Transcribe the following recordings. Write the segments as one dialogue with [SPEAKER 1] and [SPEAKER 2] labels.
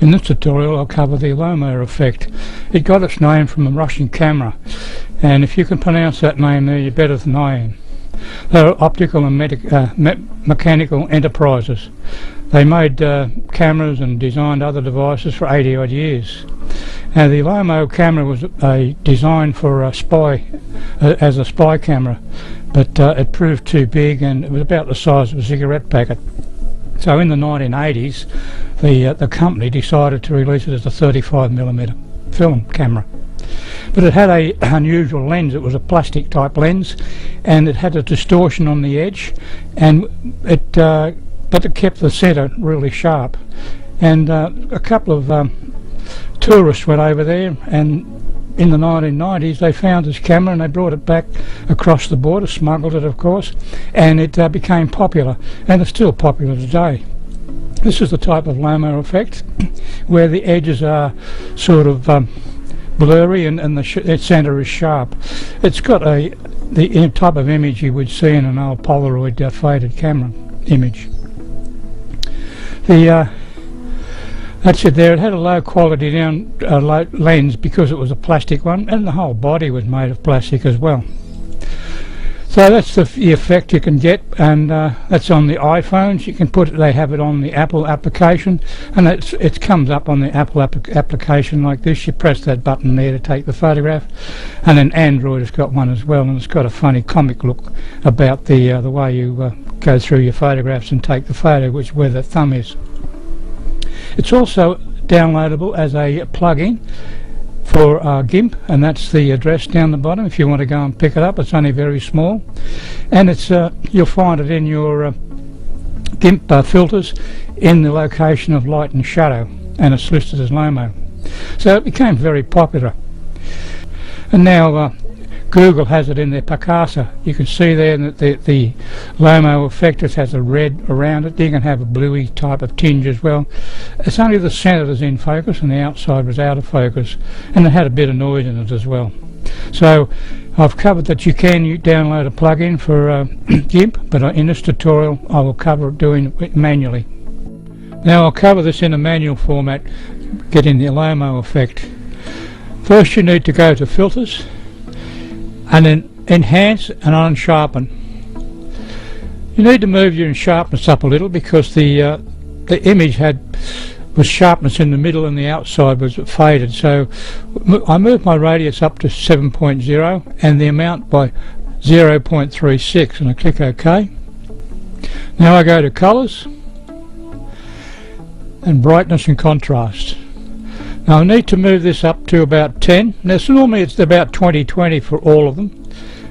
[SPEAKER 1] In this tutorial I'll cover the Lomo effect. It got its name from a Russian camera, and if you can pronounce that name there, you're better than I am. They're optical and mechanical enterprises. They made cameras and designed other devices for 80 odd years. Now the Lomo camera was designed for a spy, as a spy camera, but it proved too big and it was about the size of a cigarette packet. So in the 1980s the company decided to release it as a 35mm film camera. But it had a unusual lens. It was a plastic type lens, and it had a distortion on the edge, and but it kept the centre really sharp. And a couple of tourists went over there, and in the 1990s they found this camera and they brought it back across the border, smuggled it of course, and it became popular, and it's still popular today. This is the type of Lomo effect where the edges are sort of blurry and the centre is sharp. It's got the type of image you would see in an old Polaroid faded camera image. That's it there. It had a low quality lens because it was a plastic one, and the whole body was made of plastic as well. So that's the effect you can get, and that's on the iPhones. You can put it, they have it on the Apple application, and it comes up on the Apple application like this. You press that button there to take the photograph, and then Android has got one as well, and it's got a funny comic look about the way you go through your photographs and take the photo, where the thumb is. It's also downloadable as a plug-in for Gimp, and that's the address down the bottom if you want to go and pick it up. It's only very small, and it's you'll find it in your Gimp filters in the location of light and shadow, and it's listed as Lomo. So it became very popular, and now Google has it in their Picasa. You can see there that the Lomo effect, it has a red around it. You can have a bluey type of tinge as well. It's only the centre that's in focus and the outside was out of focus, and it had a bit of noise in it as well. So I've covered that you can download a plug-in for Gimp, but in this tutorial I will cover doing it manually. Now I'll cover this in a manual format, getting the Lomo effect. First you need to go to Filters, and then Enhance and Unsharpen. You need to move your sharpness up a little because the image was sharpness in the middle and the outside was faded. So I moved my radius up to 7.0 and the amount by 0.36, and I click OK. Now I go to Colours and Brightness and Contrast. Now I need to move this up to about 10. Now normally it's about 20/20 for all of them.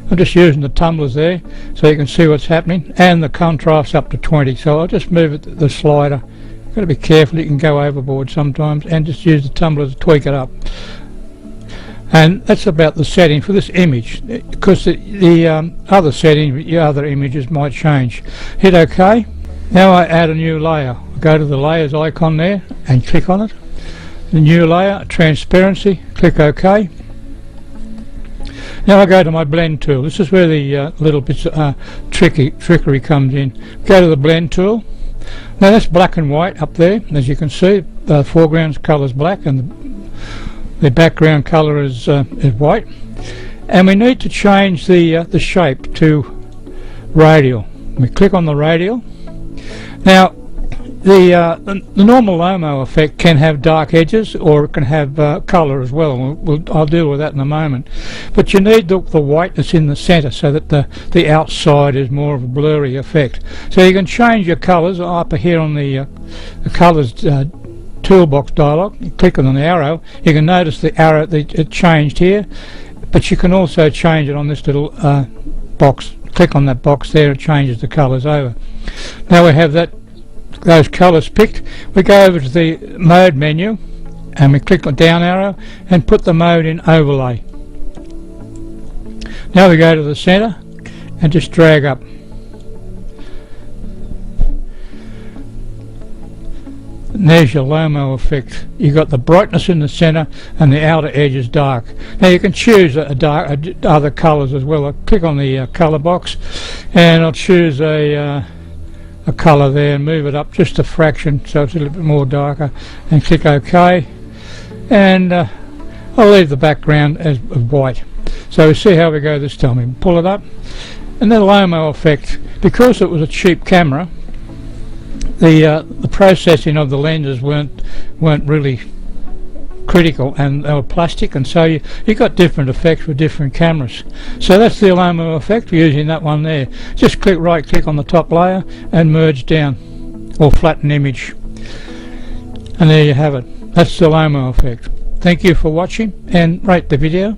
[SPEAKER 1] I'm just using the tumblers there so you can see what's happening, and the contrast up to 20. So I'll just move it, the slider. You've got to be careful, you can go overboard sometimes, and just use the tumbler to tweak it up. And that's about the setting for this image, because the other setting, your other images might change. Hit OK. Now I add a new layer. Go to the layers icon there and click on it. The new layer, transparency, click OK. Now I go to my blend tool. This is where the little bits trickery comes in. Go to the blend tool. Now that's black and white up there, as you can see. The foreground colour is black and the background colour is white. And we need to change the shape to radial. We click on the radial. Now the normal Lomo effect can have dark edges, or it can have colour as well. I'll deal with that in a moment. But you need the whiteness in the centre so that the outside is more of a blurry effect. So you can change your colours up here on the colours toolbox dialog. You click on the arrow. You can notice the arrow it changed here, but you can also change it on this little box. Click on that box there, it changes the colours over. Now we have those colours picked. We go over to the mode menu and we click on down arrow and put the mode in overlay. Now we go to the centre and just drag up. And there's your Lomo effect. You've got the brightness in the centre and the outer edge is dark. Now you can choose other colours as well. I'll click on the colour box and I'll choose a a colour there and move it up just a fraction so it's a little bit more darker, and click OK, and I'll leave the background as white. So we see how we go this time. We can pull it up, and the Lomo effect, because it was a cheap camera, the processing of the lenses weren't really critical, and they were plastic, and so you got different effects with different cameras. So that's the Lomo effect. We're using that one there. Just right click on the top layer and merge down, or flatten image, and there you have it. That's the Lomo effect. Thank you for watching, and rate the video.